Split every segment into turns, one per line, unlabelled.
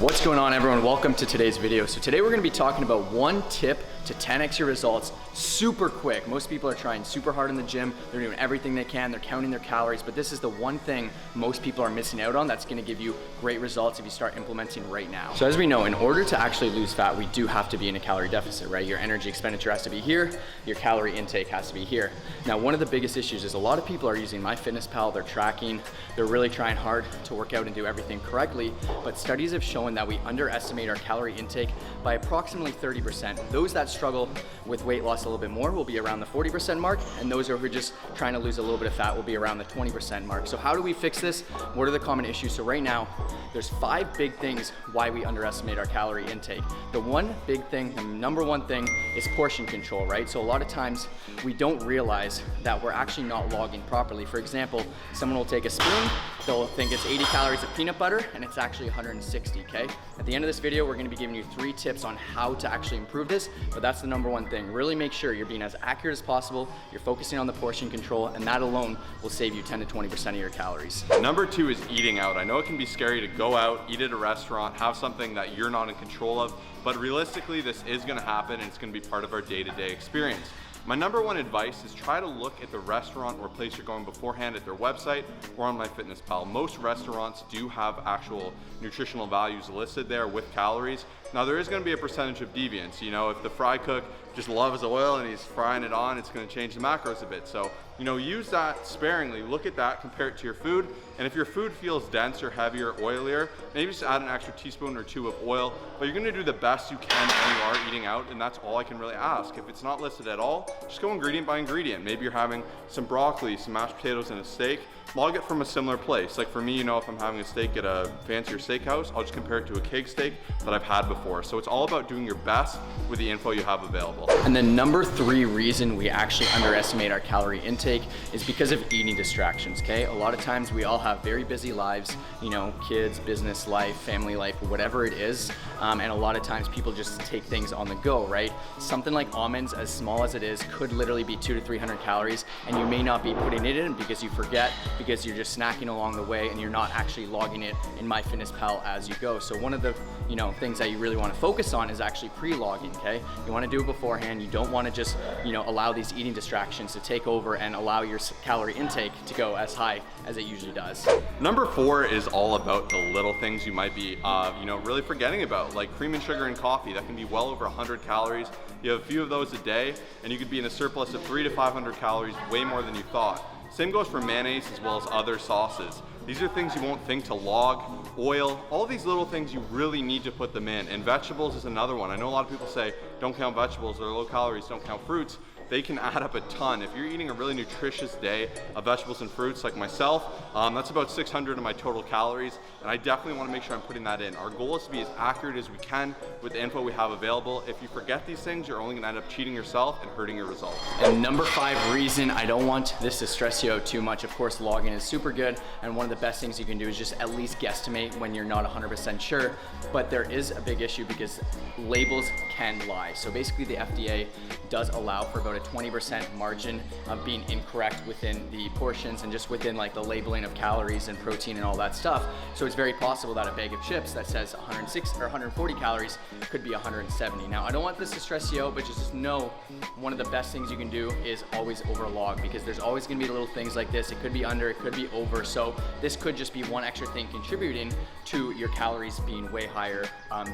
What's going on, everyone? Welcome to today's video. So today we're going to be talking about one tip to 10x your results super quick. Most people are trying super hard in the gym. They're doing everything they can. They're counting their calories, but this is the one thing most people are missing out on that's going to give you great results if you start implementing right now. So as we know, in order to actually lose fat, we do have to be in a calorie deficit, right? Your energy expenditure has to be here. Your calorie intake has to be here. Now, one of the biggest issues is a lot of people are using MyFitnessPal. They're tracking. They're really trying hard to work out and do everything correctly, but studies have shown that we underestimate our calorie intake by approximately 30%. Those that struggle with weight loss a little bit more will be around the 40% mark, and those who are just trying to lose a little bit of fat will be around the 20% mark. So how do we fix this? What are the common issues? So right now, there's 5 big things why we underestimate our calorie intake. The one big thing, the number one thing, is portion control, right? So a lot of times we don't realize that we're actually not logging properly. For example, someone will take a spoon, they'll think it's 80 calories of peanut butter, and it's actually 160, okay? At the end of this video, we're gonna be giving you 3 tips on how to actually improve this, but that's the number one thing. Really make sure you're being as accurate as possible, you're focusing on the portion control, and that alone will save you 10 to 20% of your calories.
Number 2 is eating out. I know it can be scary to go out, eat at a restaurant, have something that you're not in control of, but realistically, this is gonna happen and it's gonna be part of our day-to-day experience. My number 1 advice is try to look at the restaurant or place you're going beforehand at their website or on MyFitnessPal. Most restaurants do have actual nutritional values listed there with calories. Now there is going to be a percentage of deviance. You know, if the fry cook just loves oil and he's frying it on, it's going to change the macros a bit. So, you know, use that sparingly. Look at that, compare it to your food. And if your food feels denser, heavier, oilier, maybe just add an extra teaspoon or 2 of oil. But you're going to do the best you can when you are eating out, and that's all I can really ask. If it's not listed at all, just go ingredient by ingredient. Maybe you're having some broccoli, some mashed potatoes, and a steak. Log it from a similar place. Like for me, you know, if I'm having a steak at a fancier steakhouse, I'll just compare it to a keg steak that I've had before. So it's all about doing your best with the info you have available.
And then number 3 reason we actually underestimate our calorie intake is because of eating distractions, okay? A lot of times we all have very busy lives, you know, kids, business life, family life, whatever it is. And a lot of times people just take things on the go, right? Something like almonds, as small as it is, could literally be 200 to 300 calories, and you may not be putting it in because you forget, because you're just snacking along the way and you're not actually logging it in MyFitnessPal as you go. So one of the, you know, things that you really want to focus on is actually pre-logging, okay? You want to do it beforehand. You don't want to just, you know, allow these eating distractions to take over and allow your calorie intake to go as high as it usually does.
Number 4 is all about the little things you might be, you know, really forgetting about, like cream and sugar in coffee. That can be well over 100 calories. You have a few of those a day, and you could be in a surplus of 300 to 500 calories, way more than you thought. Same goes for mayonnaise as well as other sauces. These are things you won't think to log. Oil, all these little things you really need to put them in. And vegetables is another one. I know a lot of people say, don't count vegetables, they're low calories, don't count fruits. They can add up a ton. If you're eating a really nutritious day of vegetables and fruits like myself, that's about 600 of my total calories, and I definitely want to make sure I'm putting that in. Our goal is to be as accurate as we can with the info we have available. If you forget these things, you're only going to end up cheating yourself and hurting your results.
And number 5 reason, I don't want this to stress you out too much. Of course, logging is super good, and one of the best things you can do is just at least guesstimate when you're not 100% sure, but there is a big issue because labels can lie. So basically the FDA does allow for about a 20% margin of being incorrect within the portions and just within like the labeling of calories and protein and all that stuff. So it's very possible that a bag of chips that says 106 or 140 calories could be 170. Now, I don't want this to stress you out, but just know one of the best things you can do is always overlog, because there's always gonna be little things like this. It could be under, it could be over. So this could just be one extra thing contributing to your calories being way higher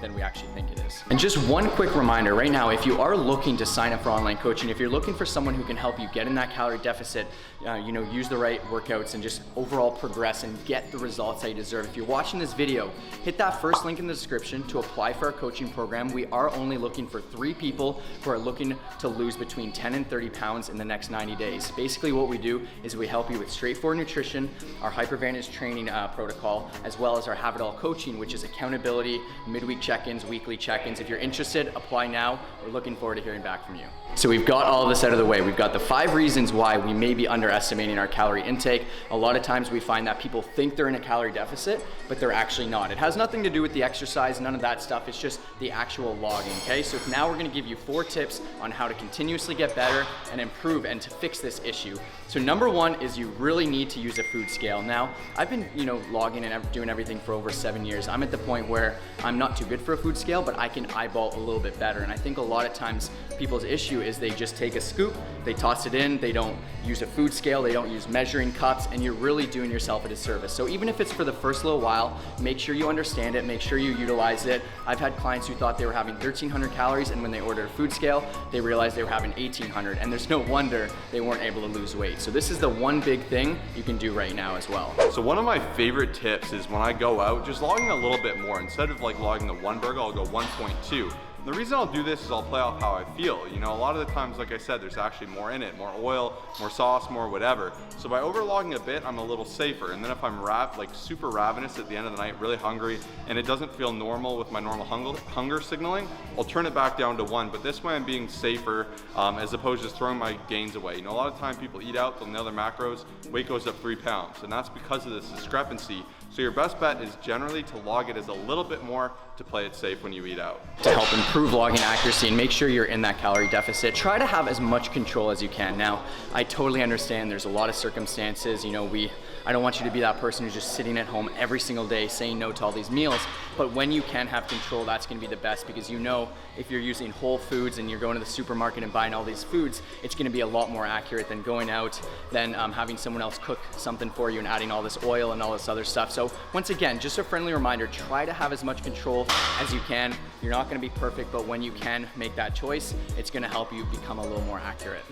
than we actually think it is. And just one quick reminder right now, if you are looking to sign up for online coaching, if you're looking for someone who can help you get in that calorie deficit, you know, use the right workouts and just overall progress and get the results that you deserve. If you're watching this video, hit that first link in the description to apply for our coaching program. We are only looking for 3 people who are looking to lose between 10 and 30 pounds in the next 90 days. Basically what we do is we help you with straightforward nutrition, our HyperVantage training protocol, as well as our Have It All coaching, which is accountability, midweek check-ins, weekly check-ins. If you're interested, apply now. We're looking forward to hearing back from you. So we've got all all this out of the way, we've got the 5 reasons why we may be underestimating our calorie intake. A lot of times we find that people think they're in a calorie deficit, but they're actually not. It has nothing to do with the exercise, none of that stuff. It's just the actual logging, okay? So now we're gonna give you 4 tips on how to continuously get better and improve and to fix this issue. So number 1 is you really need to use a food scale. Now, I've been, logging and doing everything for over 7 years. I'm at the point where I'm not too good for a food scale, but I can eyeball a little bit better. And I think a lot of times people's issue is they just take a scoop, they toss it in, they don't use a food scale, they don't use measuring cups, and you're really doing yourself a disservice. So even if it's for the first little while, make sure you understand it, make sure you utilize it. I've had clients who thought they were having 1,300 calories, and when they ordered a food scale, they realized they were having 1,800, and there's no wonder they weren't able to lose weight. So this is the one big thing you can do right now as well.
So one of my favorite tips is when I go out, just logging a little bit more. Instead of like logging the 1 burger, I'll go 1.2. The reason I'll do this is I'll play off how I feel. A lot of the times, like I said, there's actually more in it, more oil, more sauce, more whatever. So by overlogging a bit, I'm a little safer. And then if I'm super ravenous at the end of the night, really hungry, and it doesn't feel normal with my normal hunger signaling, I'll turn it back down to 1. But this way I'm being safer as opposed to just throwing my gains away. A lot of times people eat out, they'll nail their macros, weight goes up 3 pounds. And that's because of this discrepancy. So your best bet is generally to log it as a little bit more to play it safe when you eat out.
To help improve logging accuracy and make sure you're in that calorie deficit, try to have as much control as you can. Now, I totally understand there's a lot of circumstances, I don't want you to be that person who's just sitting at home every single day saying no to all these meals, but when you can have control, that's gonna be the best, because if you're using whole foods and you're going to the supermarket and buying all these foods, it's gonna be a lot more accurate than going out, than having someone else cook something for you and adding all this oil and all this other stuff. So once again, just a friendly reminder, try to have as much control as you can. You're not gonna be perfect, but when you can make that choice, it's gonna help you become a little more accurate.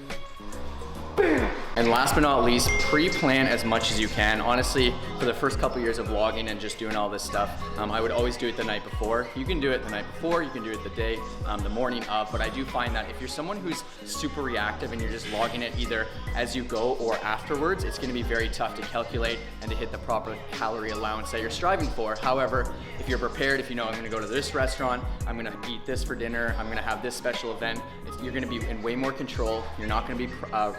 And last but not least, pre-plan as much as you can. Honestly, for the first couple years of logging and just doing all this stuff, I would always do it the night before. You can do it the night before, you can do it the morning of, but I do find that if you're someone who's super reactive and you're just logging it either as you go or afterwards, it's gonna be very tough to calculate and to hit the proper calorie allowance that you're striving for. However, if you're prepared, if I'm gonna go to this restaurant, I'm gonna eat this for dinner, I'm gonna have this special event, you're gonna be in way more control, you're not gonna be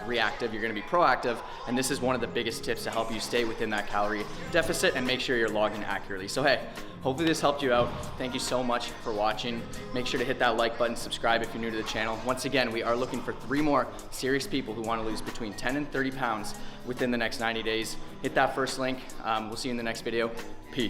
reactive, you're gonna be proactive, and this is one of the biggest tips to help you stay within that calorie deficit and make sure you're logging accurately. So hey, hopefully this helped you out. Thank you so much for watching. Make sure to hit that like button, subscribe if you're new to the channel. Once again, we are looking for 3 more serious people who want to lose between 10 and 30 pounds within the next 90 days. Hit that first link. We'll see you in the next video. Peace.